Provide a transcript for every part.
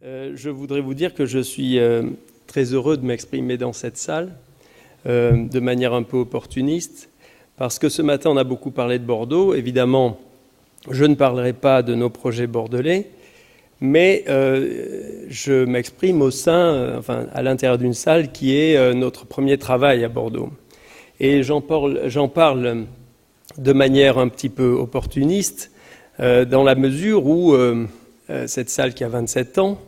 Je voudrais vous dire que je suis très heureux de m'exprimer dans cette salle de manière un peu opportuniste, parce que ce matin on a beaucoup parlé de Bordeaux. Évidemment, je ne parlerai pas de nos projets bordelais, mais je m'exprime au sein, à l'intérieur d'une salle qui est notre premier travail à Bordeaux. Et j'en parle de manière un petit peu opportuniste, dans la mesure où cette salle qui a 27 ans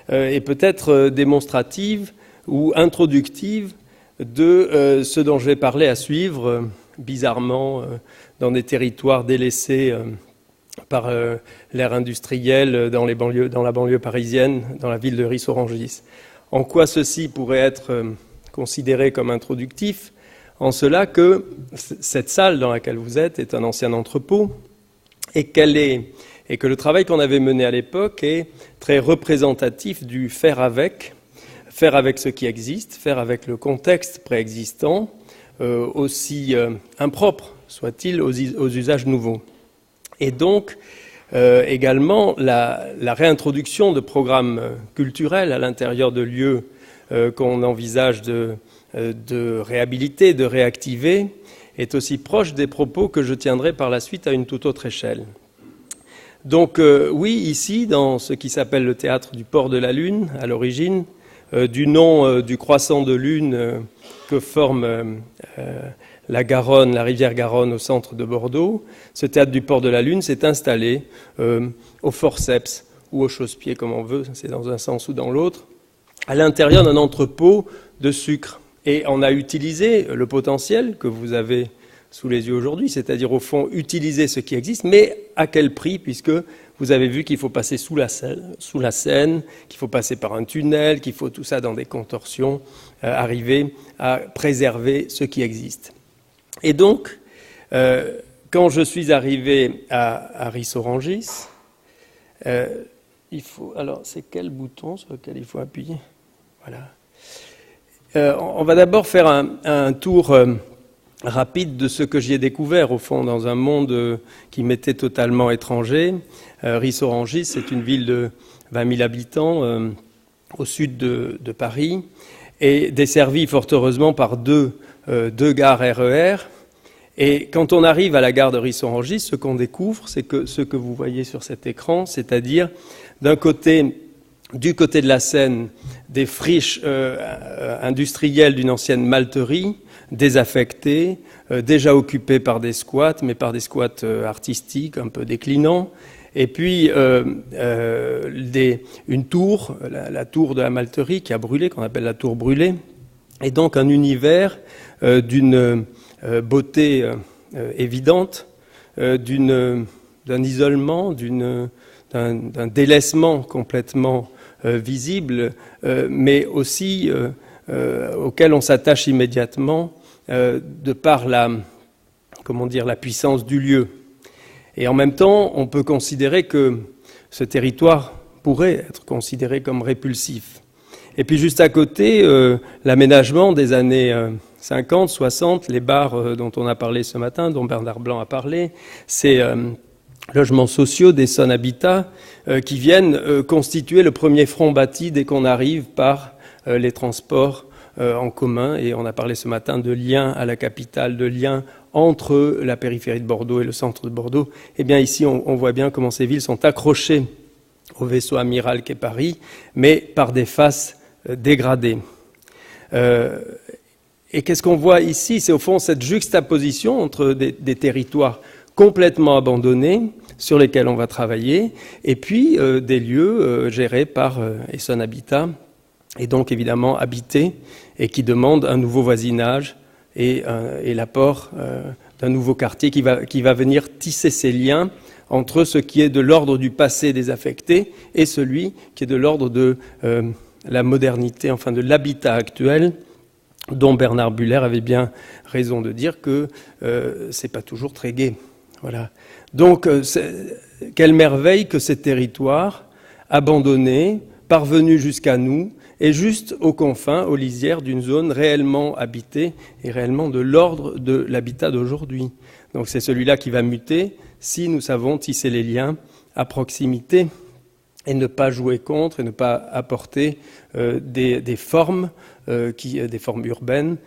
est peut-être démonstrative ou introductive de ce dont je vais parler à suivre, bizarrement, dans des territoires délaissés par l'ère industrielle dans la banlieue parisienne, dans la ville de Ris-Orangis. En quoi ceci pourrait être considéré comme introductif? En cela que cette salle dans laquelle vous êtes est un ancien entrepôt et que le travail qu'on avait mené à l'époque est très représentatif du faire avec ce qui existe, faire avec le contexte préexistant, aussi impropre soit-il aux usages nouveaux. Et donc, également, la réintroduction de programmes culturels à l'intérieur de lieux qu'on envisage de réhabiliter, de réactiver, est aussi proche des propos que je tiendrai par la suite à une toute autre échelle. Donc oui, ici, dans ce qui s'appelle le théâtre du Port de la Lune, à l'origine, du nom du croissant de lune que forme la Garonne, la rivière Garonne au centre de Bordeaux, ce théâtre du Port de la Lune s'est installé au forceps ou au chausse-pied, comme on veut, c'est dans un sens ou dans l'autre, à l'intérieur d'un entrepôt de sucre. Et on a utilisé le potentiel que vous avez sous les yeux aujourd'hui, c'est-à-dire au fond utiliser ce qui existe, mais à quel prix, puisque vous avez vu qu'il faut passer sous la Seine, qu'il faut passer par un tunnel, qu'il faut tout ça dans des contorsions, arriver à préserver ce qui existe. Et donc, quand je suis arrivé à Ris-Orangis, alors c'est quel bouton sur lequel il faut appuyer? Voilà. On va d'abord faire un tour rapide de ce que j'y ai découvert, au fond, dans un monde qui m'était totalement étranger. Ris-Orangis, c'est une ville de 20 000 habitants au sud de Paris et desservie fort heureusement par deux gares RER. Et quand on arrive à la gare de Ris-Orangis, ce qu'on découvre, c'est que ce que vous voyez sur cet écran, c'est-à-dire du côté de la Seine, des friches industrielles d'une ancienne malterie, désaffectées, déjà occupées par des squats, mais par des squats artistiques, un peu déclinants. Et puis une tour, la tour de la malterie qui a brûlé, qu'on appelle la tour brûlée, et donc un univers d'une beauté évidente, d'un isolement, d'un délaissement complètement visible, mais aussi auquel on s'attache immédiatement de par la puissance du lieu. Et en même temps, on peut considérer que ce territoire pourrait être considéré comme répulsif. Et puis juste à côté, l'aménagement des années 50, 60, les bars dont on a parlé ce matin, dont Bernard Blanc a parlé, ces logements sociaux d'Essonne Habitat qui viennent constituer le premier front bâti dès qu'on arrive par les transports en commun. Et on a parlé ce matin de liens à la capitale, de liens entre la périphérie de Bordeaux et le centre de Bordeaux. Eh bien ici, on voit bien comment ces villes sont accrochées au vaisseau amiral qu'est Paris, mais par des faces dégradées. Et qu'est-ce qu'on voit ici? C'est au fond cette juxtaposition entre des territoires complètement abandonnés sur lesquels on va travailler, et puis des lieux gérés par Essonne Habitat, et donc évidemment habités, et qui demandent un nouveau voisinage et l'apport d'un nouveau quartier qui va venir tisser ces liens entre ce qui est de l'ordre du passé désaffecté et celui qui est de l'ordre de la modernité, enfin de l'habitat actuel, dont Bernard Buller avait bien raison de dire que c'est pas toujours très gai. Voilà. Donc, quelle merveille que ces territoires abandonnés, parvenus jusqu'à nous, et juste aux confins, aux lisières d'une zone réellement habitée et réellement de l'ordre de l'habitat d'aujourd'hui. Donc c'est celui-là qui va muter si nous savons tisser les liens à proximité et ne pas jouer contre et ne pas apporter des formes urbaines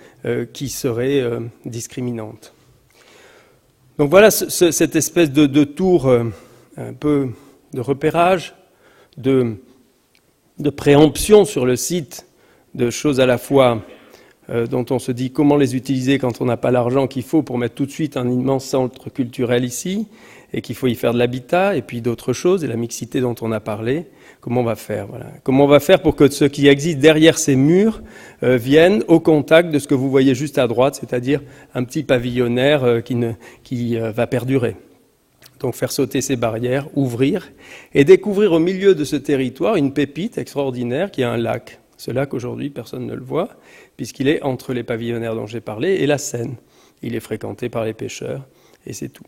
qui seraient discriminantes. Donc voilà cette espèce de tour un peu de repérage, de préemption sur le site de choses à la fois dont on se dit comment les utiliser quand on n'a pas l'argent qu'il faut pour mettre tout de suite un immense centre culturel ici, et qu'il faut y faire de l'habitat, et puis d'autres choses, et la mixité dont on a parlé. Comment on va faire, voilà. Comment on va faire pour que ce qui existe derrière ces murs vienne au contact de ce que vous voyez juste à droite, c'est-à-dire un petit pavillonnaire qui va perdurer. Donc faire sauter ces barrières, ouvrir, et découvrir au milieu de ce territoire une pépite extraordinaire qui est un lac. Ce lac, aujourd'hui, personne ne le voit, puisqu'il est entre les pavillonnaires dont j'ai parlé et la Seine. Il est fréquenté par les pêcheurs, et c'est tout.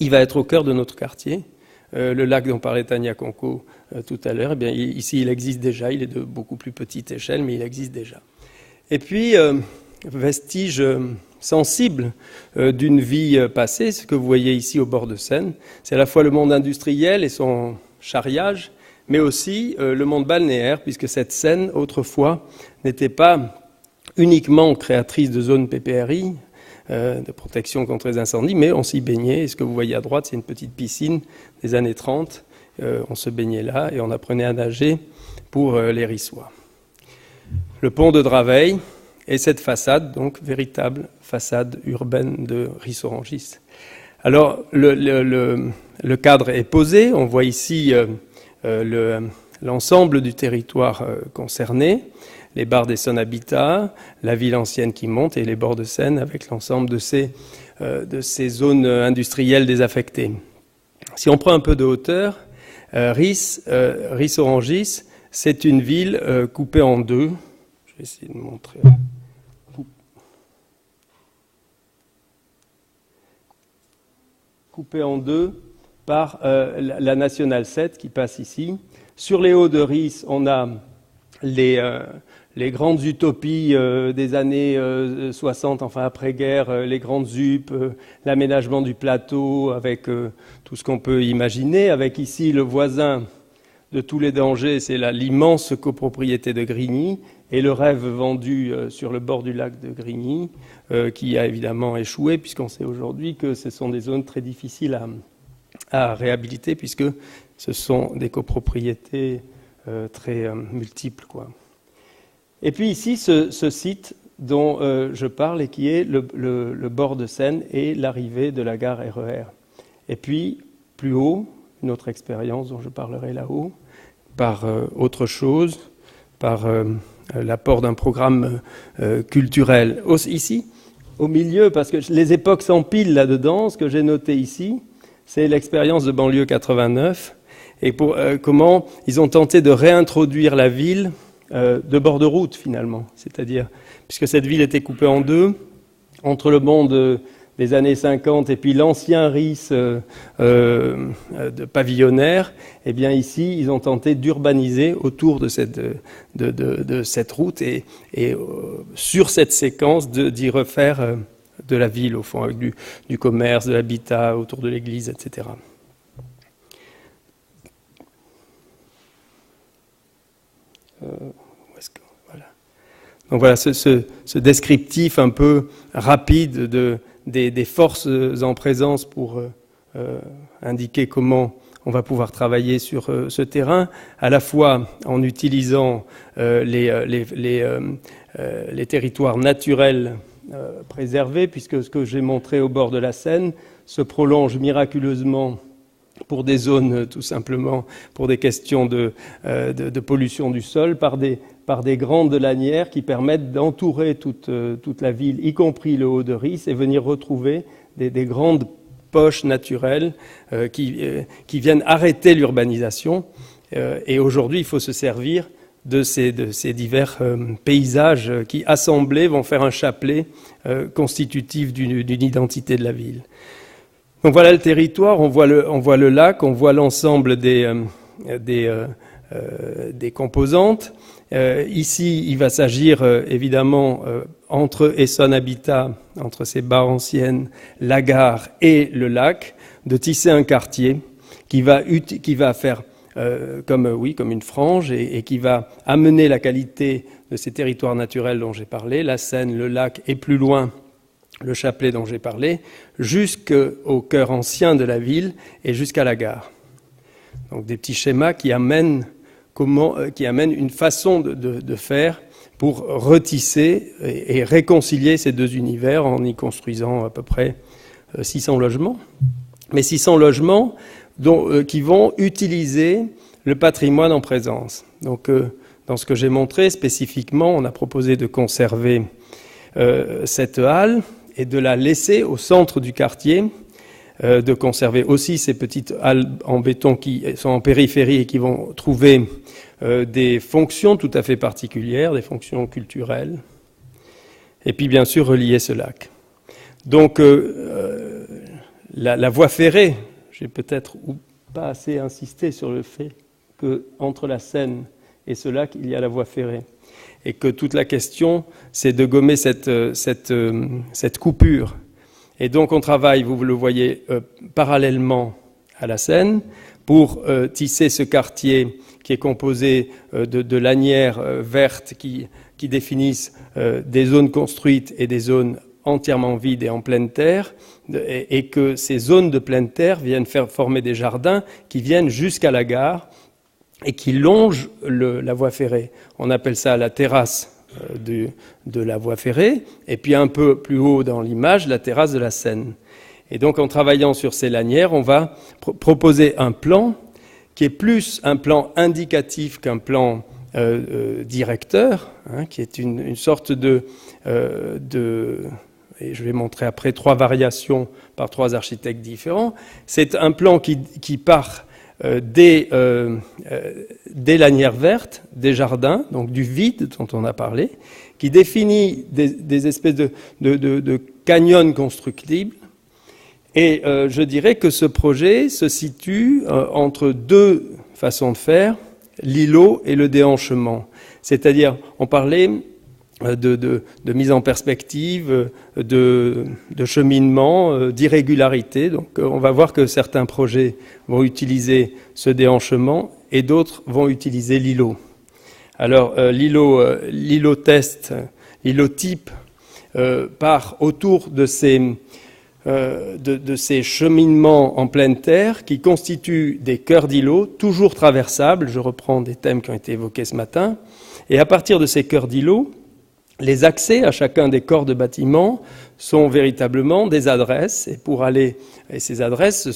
Il va être au cœur de notre quartier. Le lac dont parlait Tania Conco tout à l'heure, eh bien, ici, il existe déjà. Il est de beaucoup plus petite échelle, mais il existe déjà. Et puis, vestige sensible d'une vie passée, ce que vous voyez ici au bord de Seine, c'est à la fois le monde industriel et son charriage, mais aussi le monde balnéaire, puisque cette Seine, autrefois, n'était pas uniquement créatrice de zones PPRI, de protection contre les incendies, mais on s'y baignait. Et ce que vous voyez à droite, c'est une petite piscine des années 30. On se baignait là et on apprenait à nager pour les Rissois. Le pont de Draveil et cette façade, donc véritable façade urbaine de Ris-Orangis. Alors, le cadre est posé. On voit ici l'ensemble du territoire concerné, les barres d'Essonne Habitat, la ville ancienne qui monte et les bords de Seine avec l'ensemble de ces zones industrielles désaffectées. Si on prend un peu de hauteur, Ris-Orangis, c'est une ville coupée en deux. Je vais essayer de montrer. Coupée en deux par la Nationale 7 qui passe ici. Sur les hauts de Ris, on a les grandes utopies des années 60, enfin après-guerre, les grandes ZUP, l'aménagement du plateau avec tout ce qu'on peut imaginer, avec ici le voisin de tous les dangers, c'est l'immense copropriété de Grigny, et le rêve vendu sur le bord du lac de Grigny, qui a évidemment échoué, puisqu'on sait aujourd'hui que ce sont des zones très difficiles à réhabiliter, puisque ce sont des copropriétés très multiples, quoi. Et puis ici, ce site dont je parle et qui est le bord de Seine et l'arrivée de la gare RER. Et puis, plus haut, une autre expérience dont je parlerai là-haut, par autre chose, par l'apport d'un programme culturel. Ici, au milieu, parce que les époques s'empilent là-dedans, ce que j'ai noté ici, c'est l'expérience de banlieue 89, et comment ils ont tenté de réintroduire la ville de bord de route finalement, c'est-à-dire, puisque cette ville était coupée en deux, entre le monde des années 50 et puis l'ancien Ris de pavillonnaire, eh bien ici, ils ont tenté d'urbaniser autour de cette route et sur cette séquence d'y refaire de la ville, au fond, avec du commerce, de l'habitat autour de l'église, etc. Voilà. Donc voilà, ce descriptif un peu rapide des forces en présence pour indiquer comment on va pouvoir travailler sur ce terrain, à la fois en utilisant les territoires naturels préservés, puisque ce que j'ai montré au bord de la Seine se prolonge miraculeusement pour des zones, tout simplement, pour des questions de pollution du sol, par des grandes lanières qui permettent d'entourer toute la ville, y compris le Haut-de-Ris, et venir retrouver des grandes poches naturelles qui viennent arrêter l'urbanisation. Et aujourd'hui, il faut se servir de ces divers paysages qui, assemblés, vont faire un chapelet constitutif d'une identité de la ville. Donc voilà le territoire, on voit le lac, on voit l'ensemble des composantes. Ici, il va s'agir évidemment entre Essonne Habitat, entre ces barres anciennes, la gare et le lac, de tisser un quartier qui va faire comme une frange et qui va amener la qualité de ces territoires naturels dont j'ai parlé, la Seine, le lac et plus loin le Chapelet dont j'ai parlé, jusqu'au cœur ancien de la ville et jusqu'à la gare. Donc des petits schémas qui amènent une façon de faire pour retisser et réconcilier ces deux univers en y construisant à peu près 600 logements. Mais 600 logements qui vont utiliser le patrimoine en présence. Donc, dans ce que j'ai montré spécifiquement, on a proposé de conserver cette halle et de la laisser au centre du quartier, de conserver aussi ces petites halles en béton qui sont en périphérie et qui vont trouver des fonctions tout à fait particulières, des fonctions culturelles, et puis bien sûr relier ce lac. Donc la voie ferrée, j'ai peut-être pas assez insisté sur le fait qu'entre la Seine et ce lac, il y a la voie ferrée. Et que toute la question, c'est de gommer cette coupure. Et donc on travaille, vous le voyez, parallèlement à la Seine pour tisser ce quartier qui est composé de lanières vertes qui définissent des zones construites et des zones entièrement vides et en pleine terre, et que ces zones de pleine terre viennent faire former des jardins qui viennent jusqu'à la gare et qui longent la voie ferrée. On appelle ça la terrasse de la voie ferrée, et puis un peu plus haut dans l'image, la terrasse de la Seine. Et donc en travaillant sur ces lanières, on va proposer un plan qui est plus un plan indicatif qu'un plan directeur, qui est une sorte et je vais montrer après 3 variations par 3 architectes différents. C'est un plan qui part des lanières vertes, des jardins, donc du vide dont on a parlé, qui définit des espèces de canyons constructibles. Et je dirais que ce projet se situe entre 2 façons de faire, l'îlot et le déhanchement. C'est-à-dire, on parlait de mise en perspective, de cheminement, d'irrégularité. Donc on va voir que certains projets vont utiliser ce déhanchement et d'autres vont utiliser l'îlot. Alors l'îlot test, l'îlot type part autour de ces cheminements en pleine terre qui constituent des cœurs d'îlots, toujours traversables. Je reprends des thèmes qui ont été évoqués ce matin. Et à partir de ces cœurs d'îlots, les accès à chacun des corps de bâtiments sont véritablement des adresses. Et ces adresses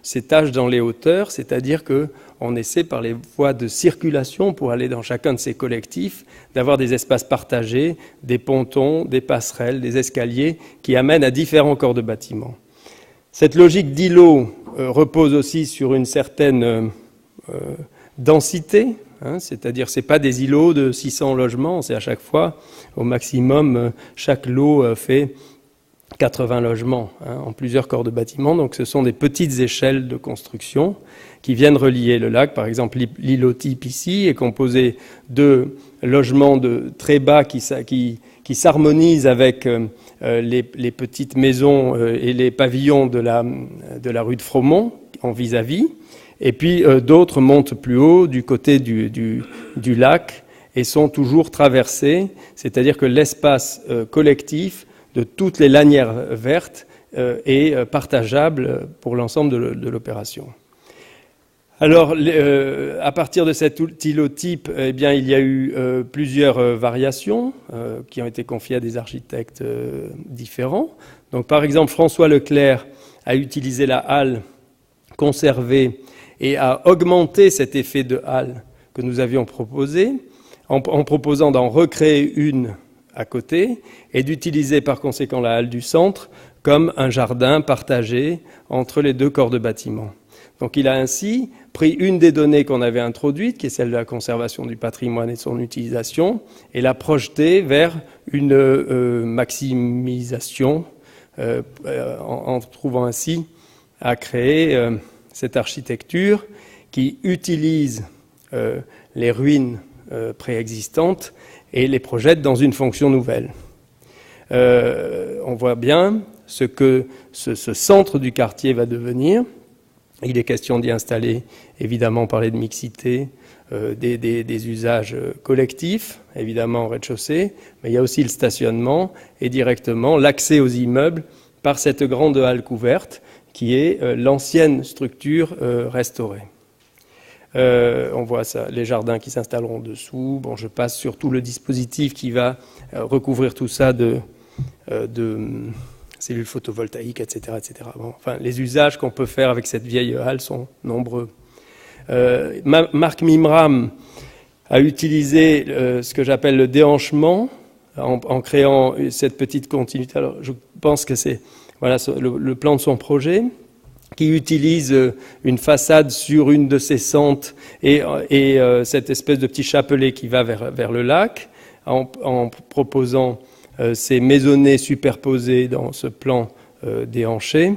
s'étagent dans les hauteurs, c'est-à-dire qu'on essaie par les voies de circulation pour aller dans chacun de ces collectifs d'avoir des espaces partagés, des pontons, des passerelles, des escaliers qui amènent à différents corps de bâtiments. Cette logique d'îlot repose aussi sur une certaine densité. C'est-à-dire c'est pas des îlots de 600 logements, c'est à chaque fois, au maximum, chaque lot fait 80 logements en plusieurs corps de bâtiments. Donc ce sont des petites échelles de construction qui viennent relier le lac. Par exemple, l'îlot type ici est composé de logements de très bas qui s'harmonisent avec les petites maisons et les pavillons de la rue de Froment en vis-à-vis. Et puis d'autres montent plus haut du côté du lac et sont toujours traversés, c'est-à-dire que l'espace collectif de toutes les lanières vertes est partageable pour l'ensemble de l'opération. Alors, à partir de cet îlot type, eh bien, il y a eu plusieurs variations qui ont été confiées à des architectes différents. Donc, par exemple, François Leclerc a utilisé la halle conservée et a augmenté cet effet de halle que nous avions proposé en proposant d'en recréer une à côté et d'utiliser par conséquent la halle du centre comme un jardin partagé entre les 2 corps de bâtiment. Donc il a ainsi pris une des données qu'on avait introduites, qui est celle de la conservation du patrimoine et de son utilisation, et l'a projetée vers une maximisation en trouvant ainsi à créer cette architecture qui utilise les ruines préexistantes et les projette dans une fonction nouvelle. On voit bien ce que ce centre du quartier va devenir, Il est question d'y installer, évidemment, parler de mixité, des usages collectifs, évidemment, au rez-de-chaussée, mais il y a aussi le stationnement et directement l'accès aux immeubles par cette grande halle couverte qui est l'ancienne structure restaurée. On voit ça, les jardins qui s'installeront dessous. Bon, je passe sur tout le dispositif qui va recouvrir tout ça de cellules photovoltaïques, etc. etc. Bon, enfin, les usages qu'on peut faire avec cette vieille halle sont nombreux. Marc Mimram a utilisé ce que j'appelle le déhanchement en créant cette petite continuité. Alors, je pense que c'est voilà, le plan de son projet, qui utilise une façade sur une de ses sentes et cette espèce de petit chapelet qui va vers le lac, en proposant ces maisonnées superposées dans ce plan déhanché,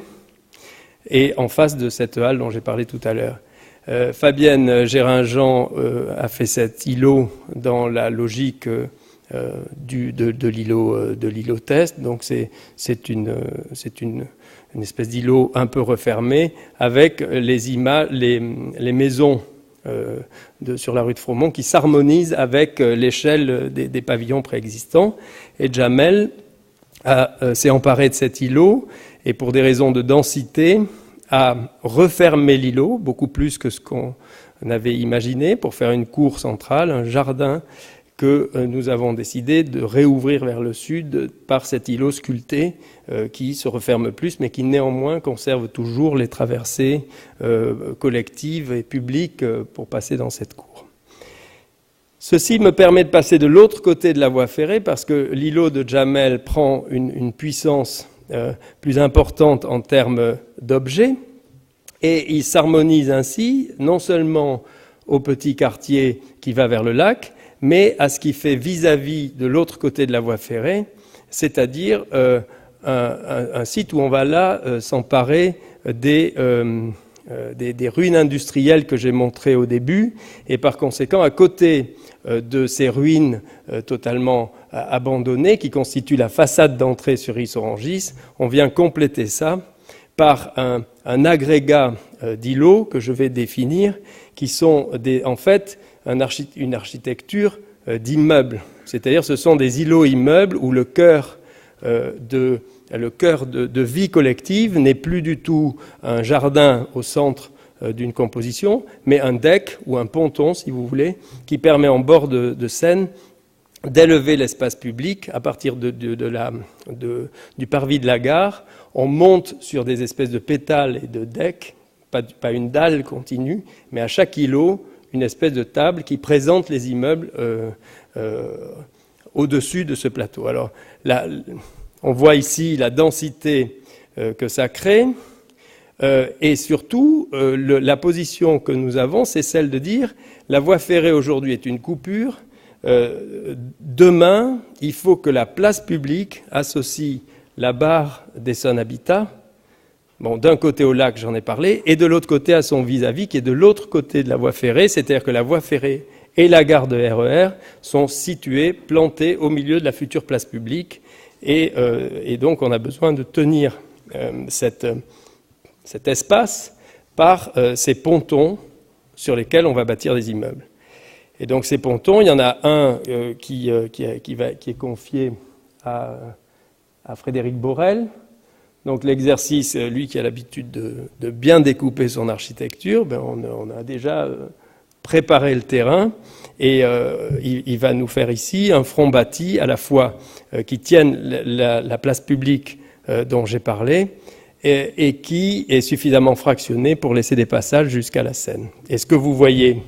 et en face de cette halle dont j'ai parlé tout à l'heure. Fabienne Géringent a fait cet îlot dans la logique de l'îlot test. Donc c'est une espèce d'îlot un peu refermé avec les maisons sur la rue de Froment qui s'harmonisent avec l'échelle des pavillons préexistants. Et Jamel s'est emparé de cet îlot et pour des raisons de densité a refermé l'îlot, beaucoup plus que ce qu'on avait imaginé, pour faire une cour centrale, un jardin que nous avons décidé de réouvrir vers le sud par cet îlot sculpté qui se referme plus, mais qui néanmoins conserve toujours les traversées collectives et publiques pour passer dans cette cour. Ceci me permet de passer de l'autre côté de la voie ferrée, parce que l'îlot de Jamel prend une puissance plus importante en termes d'objets, et il s'harmonise ainsi non seulement au petit quartier qui va vers le lac, mais à ce qui fait vis-à-vis de l'autre côté de la voie ferrée, c'est-à-dire un site où on va là s'emparer des ruines industrielles que j'ai montrées au début, et par conséquent, à côté de ces ruines totalement abandonnées, qui constituent la façade d'entrée sur Ris-Orangis, on vient compléter ça par un agrégat d'îlots que je vais définir, qui sont en fait une architecture d'immeubles. C'est-à-dire ce sont des îlots immeubles où le cœur de vie collective n'est plus du tout un jardin au centre d'une composition, mais un deck ou un ponton, si vous voulez, qui permet en bord de Seine d'élever l'espace public à partir du parvis de la gare. On monte sur des espèces de pétales et de decks, pas une dalle continue, mais à chaque îlot, une espèce de table qui présente les immeubles au-dessus de ce plateau. Alors là, on voit ici la densité que ça crée, et surtout, la position que nous avons, c'est celle de dire la voie ferrée aujourd'hui est une coupure. Demain, il faut que la place publique associe la barre d'Essonne Habitat, bon, d'un côté au lac, j'en ai parlé, et de l'autre côté à son vis-à-vis, qui est de l'autre côté de la voie ferrée, c'est-à-dire que la voie ferrée et la gare de RER sont situées, plantées au milieu de la future place publique, et donc on a besoin de tenir cet espace par ces pontons sur lesquels on va bâtir des immeubles. Et donc ces pontons, il y en a un qui est confié à Frédéric Borel. Donc l'exercice, lui qui a l'habitude de bien découper son architecture, ben on a déjà préparé le terrain, et il va nous faire ici un front bâti à la fois qui tienne la place publique dont j'ai parlé, et qui est suffisamment fractionné pour laisser des passages jusqu'à la Seine. Et ce que vous voyez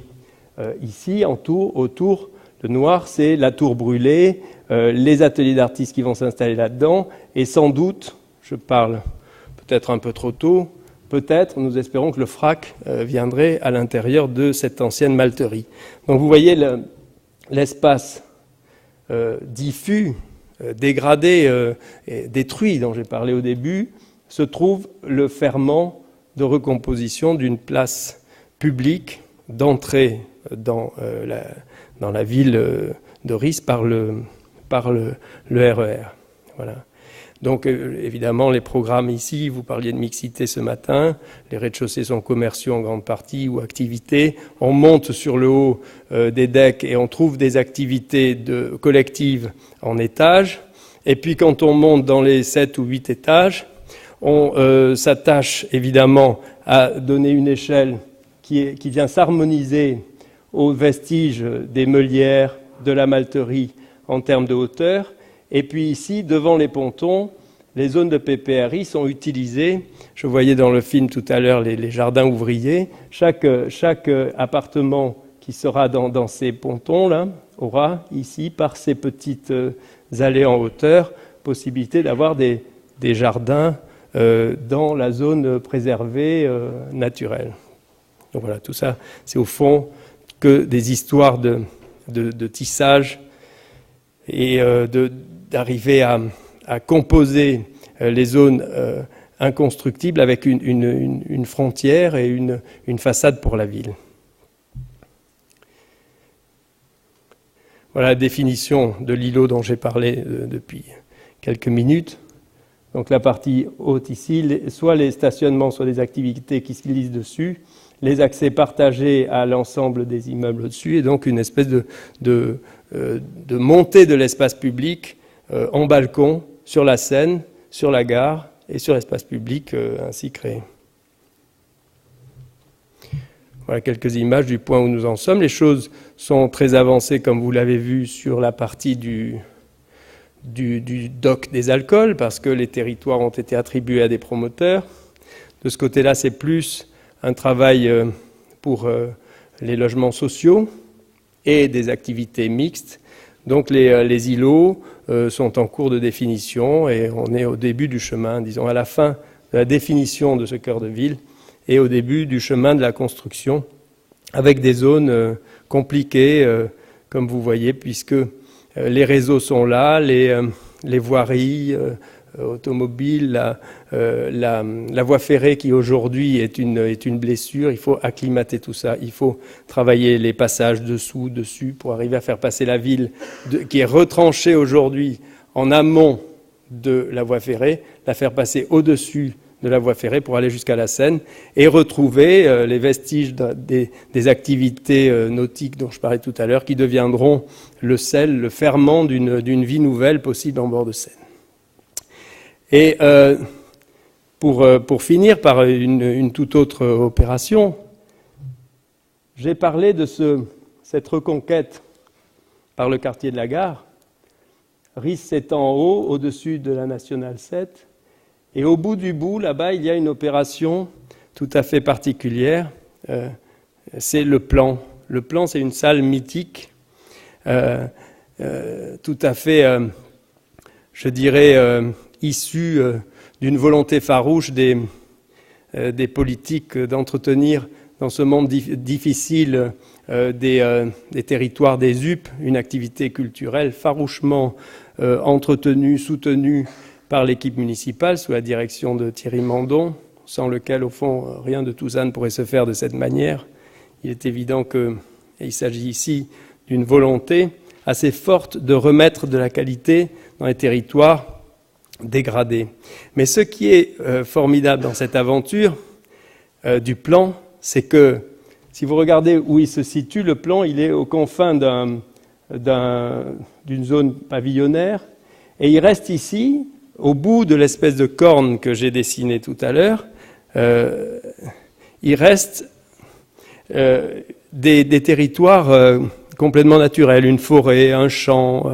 ici, autour de noir, c'est la tour brûlée, les ateliers d'artistes qui vont s'installer là-dedans, et sans doute, je parle peut-être un peu trop tôt, peut-être, nous espérons que le FRAC viendrait à l'intérieur de cette ancienne malterie. Donc vous voyez l'espace diffus, dégradé, et détruit dont j'ai parlé au début, se trouve le ferment de recomposition d'une place publique d'entrée dans la ville de Ris par le RER. Voilà. Donc évidemment, les programmes ici, vous parliez de mixité ce matin, les rez-de-chaussée sont commerciaux en grande partie ou activités. On monte sur le haut des decks et on trouve des activités collectives en étage. Et puis quand on monte dans les 7 ou 8 étages, on s'attache évidemment à donner une échelle qui vient s'harmoniser aux vestiges des meulières, de la malterie en termes de hauteur. Et puis ici, devant les pontons, les zones de PPRI sont utilisées. Je voyais dans le film tout à l'heure les jardins ouvriers. Chaque appartement qui sera dans ces pontons-là aura ici, par ces petites allées en hauteur, possibilité d'avoir des jardins dans la zone préservée naturelle. Donc voilà, tout ça, c'est au fond que des histoires de tissage et d'arriver à composer les zones inconstructibles avec une frontière et une façade pour la ville. Voilà la définition de l'îlot dont j'ai parlé depuis quelques minutes. Donc la partie haute ici, soit les stationnements, soit les activités qui se lisent dessus, les accès partagés à l'ensemble des immeubles au-dessus, et donc une espèce de montée de l'espace public en balcon, sur la Seine, sur la gare et sur l'espace public ainsi créé. Voilà quelques images du point où nous en sommes. Les choses sont très avancées, comme vous l'avez vu, sur la partie du dock des alcools, parce que les territoires ont été attribués à des promoteurs. De ce côté-là, c'est plus un travail pour les logements sociaux et des activités mixtes. Donc les îlots sont en cours de définition et on est au début du chemin, disons à la fin de la définition de ce cœur de ville et au début du chemin de la construction, avec des zones compliquées, comme vous voyez, puisque les réseaux sont là, les voiries automobiles, la voie ferrée qui aujourd'hui est une blessure. Il faut acclimater tout ça, il faut travailler les passages dessous, dessus, pour arriver à faire passer la ville qui est retranchée aujourd'hui en amont de la voie ferrée, la faire passer au-dessus de la voie ferrée pour aller jusqu'à la Seine et retrouver les vestiges des activités nautiques dont je parlais tout à l'heure, qui deviendront le sel, le ferment d'une vie nouvelle possible en bord de Seine. Et pour finir par une toute autre opération, j'ai parlé de cette reconquête par le quartier de la Gare. Riss s'étend en haut, au-dessus de la Nationale 7. Et au bout du bout, là-bas, il y a une opération tout à fait particulière. C'est le plan. Le plan, c'est une salle mythique, tout à fait, je dirais, issue d'une volonté farouche des politiques d'entretenir dans ce monde difficile des territoires des UP, une activité culturelle farouchement entretenue, soutenue par l'équipe municipale sous la direction de Thierry Mandon, sans lequel, au fond, rien de tout ça ne pourrait se faire de cette manière. Il est évident qu'il s'agit ici d'une volonté assez forte de remettre de la qualité dans les territoires dégradés. Mais ce qui est formidable dans cette aventure du plan, c'est que, si vous regardez où il se situe, le plan, il est aux confins d'une zone pavillonnaire, et il reste ici, au bout de l'espèce de corne que j'ai dessinée tout à l'heure, il reste des territoires complètement naturels, une forêt, un champ,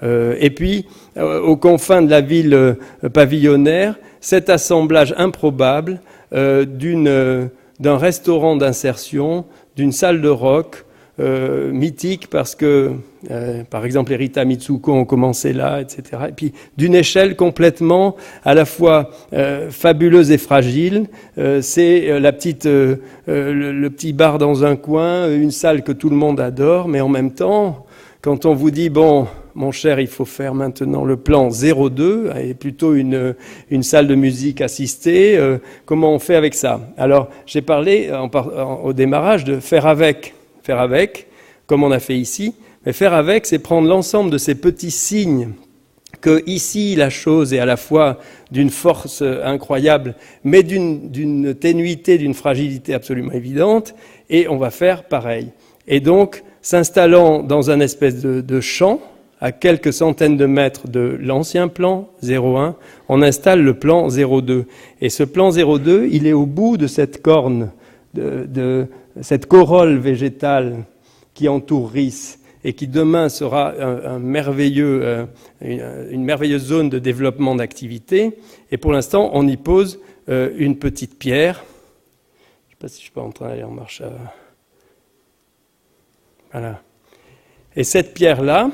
et puis aux confins de la ville pavillonnaire, cet assemblage improbable d'un restaurant d'insertion, d'une salle de rock, mythique parce que, par exemple, les Rita Mitsuko ont commencé là, etc. Et puis d'une échelle complètement à la fois fabuleuse et fragile. C'est le petit bar dans un coin, une salle que tout le monde adore, mais en même temps, quand on vous dit, bon, mon cher, il faut faire maintenant le plan 02, et plutôt une salle de musique assistée, comment on fait avec ça? Alors, j'ai parlé au démarrage de faire avec, comme on a fait ici, mais faire avec, c'est prendre l'ensemble de ces petits signes que ici la chose est à la fois d'une force incroyable, mais d'une ténuité, d'une fragilité absolument évidente, et on va faire pareil. Et donc, s'installant dans un espèce de champ, à quelques centaines de mètres de l'ancien plan 01, on installe le plan 02. Et ce plan 02, il est au bout de cette corne, de cette corolle végétale qui entoure Ris, et qui demain sera une merveilleuse zone de développement d'activité. Et pour l'instant, on y pose une petite pierre. Je ne sais pas si je peux en train d'aller en marche. Voilà. Et cette pierre-là,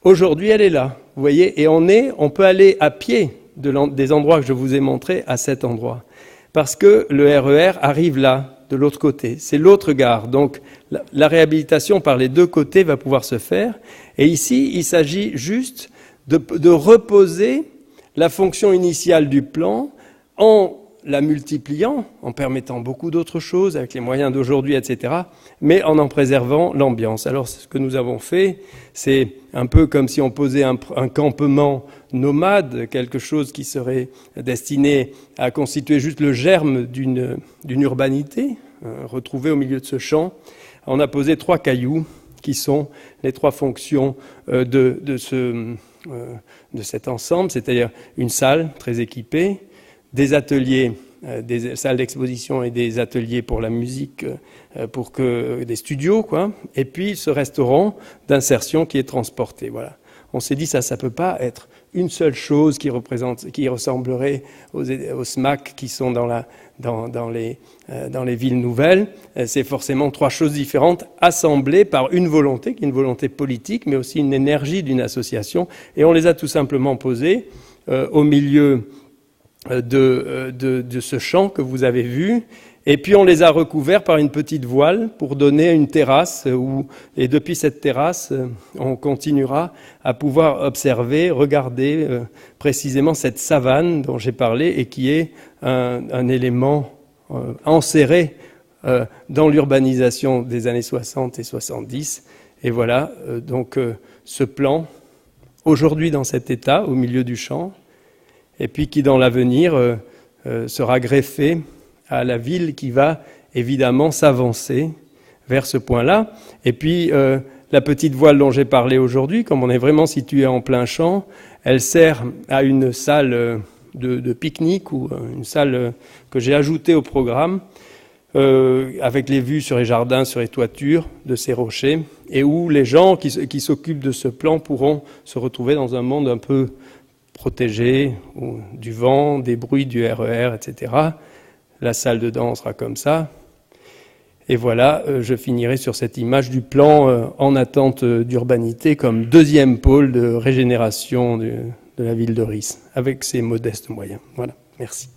aujourd'hui, elle est là. Vous voyez, et on peut aller à pied des endroits que je vous ai montrés à cet endroit. Parce que le RER arrive là, de l'autre côté. C'est l'autre gare. Donc, la réhabilitation par les deux côtés va pouvoir se faire. Et ici, il s'agit juste de reposer la fonction initiale du plan en la multipliant, en permettant beaucoup d'autres choses avec les moyens d'aujourd'hui, etc., mais en préservant l'ambiance. Alors, ce que nous avons fait, c'est un peu comme si on posait un campement nomade, quelque chose qui serait destiné à constituer juste le germe d'une urbanité, retrouvée au milieu de ce champ. On a posé 3 cailloux qui sont les 3 fonctions de cet ensemble, c'est-à-dire une salle très équipée, des ateliers, des salles d'exposition et des ateliers pour la musique, des studios, quoi. Et puis ce restaurant d'insertion qui est transporté. Voilà. On s'est dit ça peut pas être une seule chose qui ressemblerait aux SMAC qui sont dans les villes nouvelles. C'est forcément 3 choses différentes assemblées par une volonté, qui est une volonté politique, mais aussi une énergie d'une association. Et on les a tout simplement posées au milieu de ce champ que vous avez vu, et puis on les a recouverts par une petite voile pour donner une terrasse, et depuis cette terrasse, on continuera à pouvoir observer, regarder précisément cette savane dont j'ai parlé, et qui est un élément enserré dans l'urbanisation des années 60 et 70. Et voilà, donc ce plan, aujourd'hui dans cet état, au milieu du champ, et puis qui, dans l'avenir, sera greffé à la ville qui va évidemment s'avancer vers ce point-là. Et puis, la petite voile dont j'ai parlé aujourd'hui, comme on est vraiment situé en plein champ, elle sert à une salle de pique-nique, ou une salle que j'ai ajoutée au programme, avec les vues sur les jardins, sur les toitures de ces rochers, et où les gens qui s'occupent de ce plan pourront se retrouver dans un monde un peu protégé du vent, des bruits du RER, etc. La salle de danse sera comme ça. Et voilà, je finirai sur cette image du plan en attente d'urbanité comme deuxième pôle de régénération de la ville de Ris, avec ses modestes moyens. Voilà, merci.